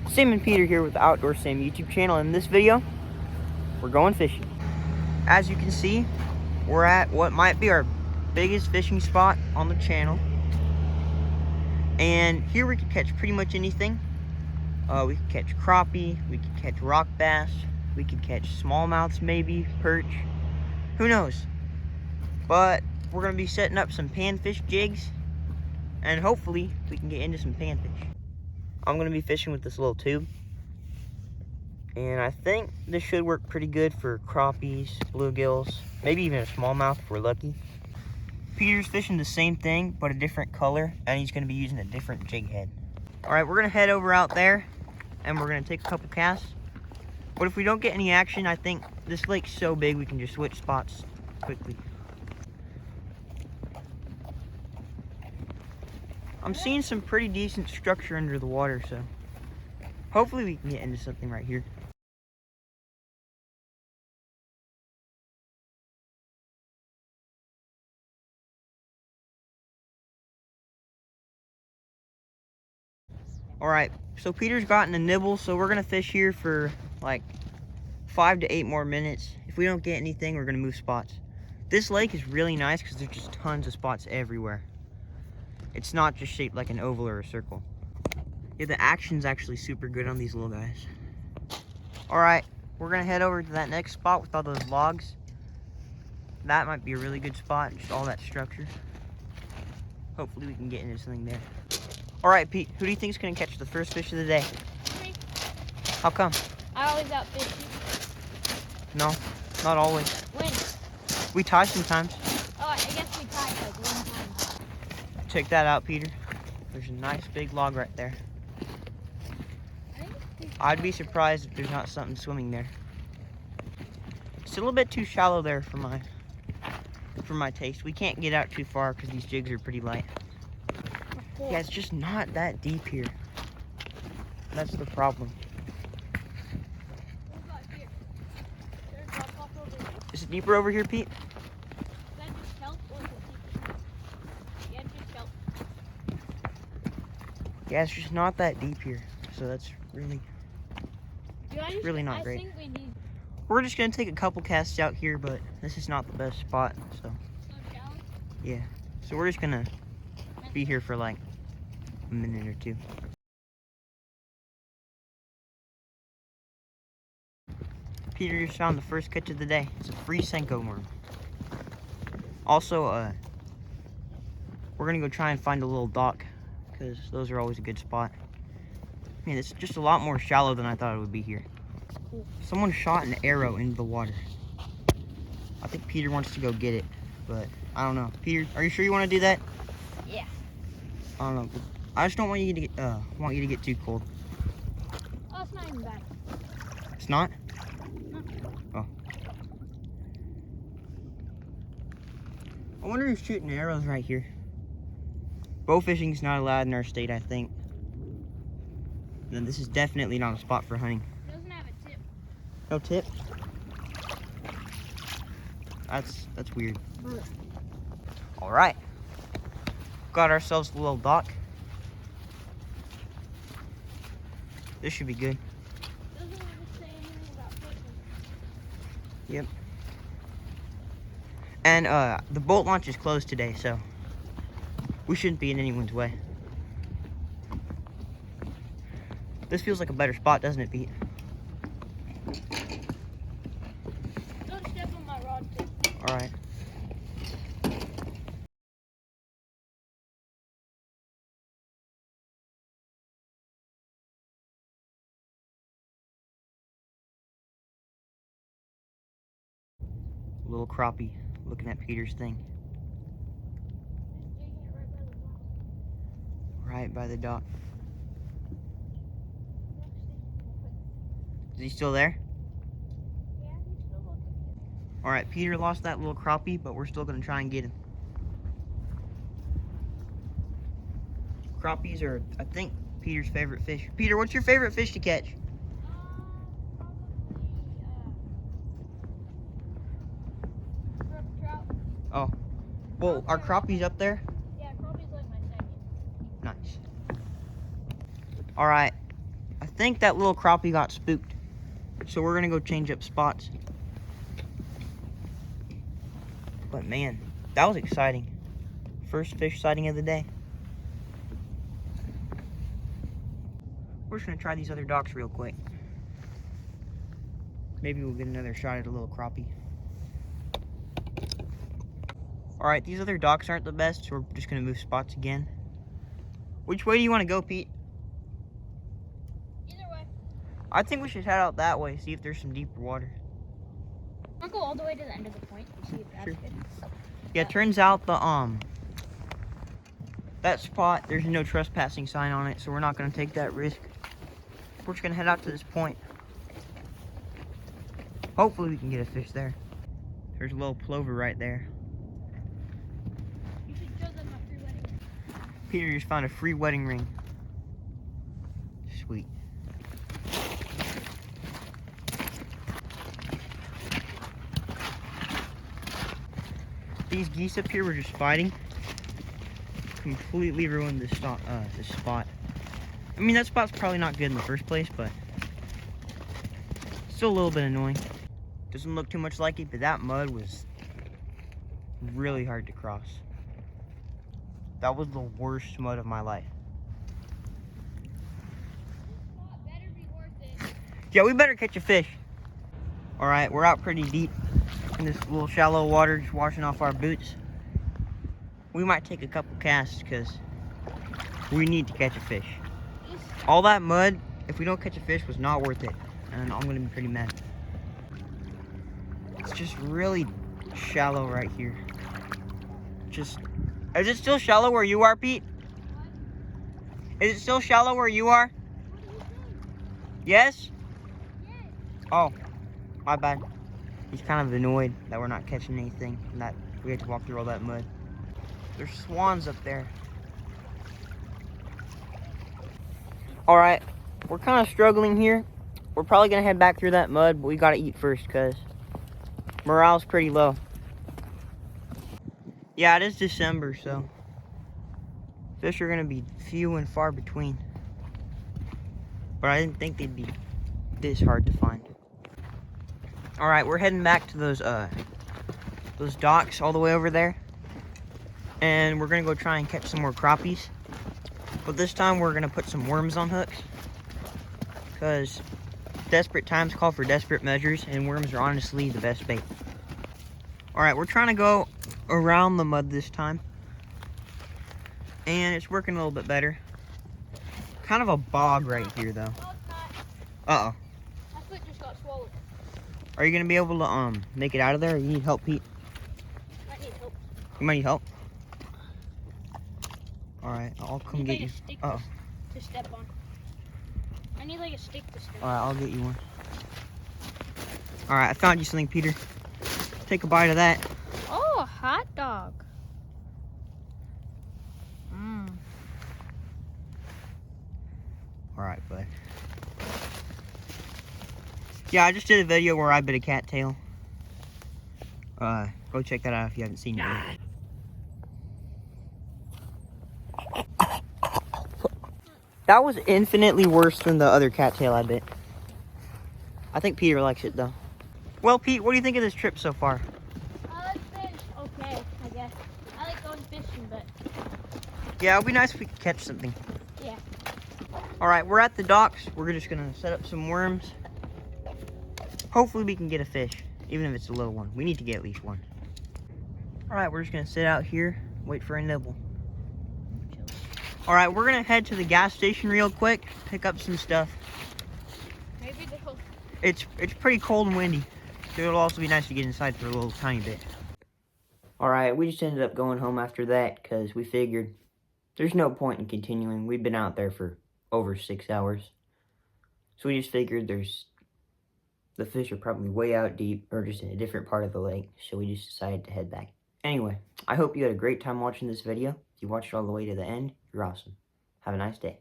Sam and Peter here with the Outdoor Sam YouTube channel. In this video, we're going fishing. As you can see, we're at what might be our biggest fishing spot on the channel. And here we can catch pretty much anything. We can catch crappie, we can catch rock bass, we can catch smallmouths maybe, perch, who knows. But we're going to be setting up some panfish jigs, and hopefully we can get into some panfish. I'm going to be fishing with this little tube, and I think this should work pretty good for crappies, bluegills, maybe even a smallmouth if we're lucky. Peter's fishing the same thing but a different color, and he's going to be using a different jig head. Alright, we're going to head over out there and we're going to take a couple casts. But if we don't get any action, I think this lake's so big we can just switch spots quickly. I'm seeing some pretty decent structure under the water, so hopefully we can get into something right here. Alright, so Peter's gotten a nibble, so we're gonna fish here for like 5 to 8 more minutes. If we don't get anything, we're gonna move spots. This lake is really nice because there's just tons of spots everywhere. It's not just shaped like an oval or a circle. Yeah, the action's actually super good on these little guys. Alright, we're gonna head over to that next spot with all those logs. That might be a really good spot, just all that structure. Hopefully we can get into something there. Alright, Pete, who do you think is gonna catch the first fish of the day? Me. How come? I always outfish you. No, not always. When? We tie sometimes. Oh, I guess we tied like one time. Check that out, Peter. There's a nice big log right there. I'd be surprised if there's not something swimming there. It's a little bit too shallow there for my taste. We can't get out too far because these jigs are pretty light. Yeah, it's just not that deep here. That's the problem. Is it deeper over here, Pete? Yeah, it's just not that deep here. So that's really not great. We're just gonna take a couple casts out here, but this is not the best spot, so. Yeah, so we're just gonna be here for like a minute or two. Peter just found the first catch of the day. It's a free Senko worm. Also, we're gonna go try and find a little dock, because those are always a good spot. Man, it's just a lot more shallow than I thought it would be here. Someone shot an arrow into the water. I think Peter wants to go get it, but I don't know. Peter, are you sure you want to do that? Yeah. I don't know. I just don't want you to get too cold. Oh, it's not even bad. It's not? No. Oh. I wonder who's shooting arrows right here. Bow fishing is not allowed in our state, I think. Then this is definitely not a spot for hunting. It doesn't have a tip. No tip? That's weird. All right. Got ourselves a little dock. This should be good. Doesn't even say anything about fishing. Yep. And the boat launch is closed today, so we shouldn't be in anyone's way. This feels like a better spot, doesn't it, Pete? Don't step on my rod tip. All right. Little crappie looking at Peter's thing. Right by the dock. Is he still there? Yeah, he's still looking. Alright, Peter lost that little crappie, but we're still going to try and get him. Crappies are, I think, Peter's favorite fish. Peter, what's your favorite fish to catch? Probably, brook trout. Oh. Well, are crappies up there? Yeah, crappie's like my second. Nice. Alright. I think that little crappie got spooked. So we're gonna go change up spots. But man, that was exciting. First fish sighting of the day. We're just gonna try these other docks real quick. Maybe we'll get another shot at a little crappie. Alright, these other docks aren't the best, so we're just gonna move spots again. Which way do you want to go, Pete? Either way. I think we should head out that way, see if there's some deeper water. I'll go all the way to the end of the point and see if that's Sure. good. Yeah, it turns out that spot, there's no trespassing sign on it, so we're not gonna take that risk. We're just gonna head out to this point. Hopefully we can get a fish there. There's a little plover right there. You should show them my free wedding ring. Peter just found a free wedding ring. Sweet. These geese up here were just fighting. Completely ruined this spot. I mean, that spot's probably not good in the first place, but still a little bit annoying. Doesn't look too much like it, but that mud was really hard to cross. That was the worst mud of my life. Spot better be worth it. Yeah, we better catch a fish. All right, we're out pretty deep in this little shallow water, just washing off our boots. We might take a couple casts because we need to catch a fish. All that mud, if we don't catch a fish, was not worth it. And I'm gonna be pretty mad. It's just really shallow right here. Is it still shallow where you are, Pete? Is it still shallow where you are? What do you think? Yes? Yes. Oh, my bad. He's kind of annoyed that we're not catching anything and that we had to walk through all that mud. There's swans up there. All right, we're kind of struggling here. We're probably gonna head back through that mud, but we gotta eat first because morale's pretty low. Yeah, it is December, so fish are gonna be few and far between. But I didn't think they'd be this hard to find. All right, we're heading back to those docks all the way over there. And we're gonna go try and catch some more crappies. But this time we're gonna put some worms on hooks. Because desperate times call for desperate measures, and worms are honestly the best bait. All right, we're trying to go around the mud this time. And it's working a little bit better. Kind of a bog right here though. No, it's not. Uh-oh. My foot just got swallowed. Are you gonna be able to make it out of there, or you need help, Pete? I need help. You might need help. All right, I'll come get you. A stick Uh-oh. to step on. I need like a stick to step All right, I'll get you one. All right, I found you something, Peter. Take a bite of that. Oh, a hot dog. All right, bud. Yeah, I just did a video where I bit a cattail. Go check that out if you haven't seen it yet. That was infinitely worse than the other cattail I bit. I think Peter likes it though. Well, Pete, what do you think of this trip so far? It's been okay, I guess. I like going fishing, but Yeah, it'd be nice if we could catch something. yeah. All right, we're at the docks. We're just gonna set up some worms. Hopefully we can get a fish, even if it's a little one. We need to get at least one. All right, we're just gonna sit out here, wait for a nibble. All right, we're gonna head to the gas station real quick, pick up some stuff. Maybe they'll. It's pretty cold and windy, so it'll also be nice to get inside for a little tiny bit. All right, we just ended up going home after that because we figured there's no point in continuing. We've been out there for over 6 hours. So we just figured the fish are probably way out deep or just in a different part of the lake. So we just decided to head back. Anyway, I hope you had a great time watching this video. If you watched it all the way to the end, you're awesome. Have a nice day.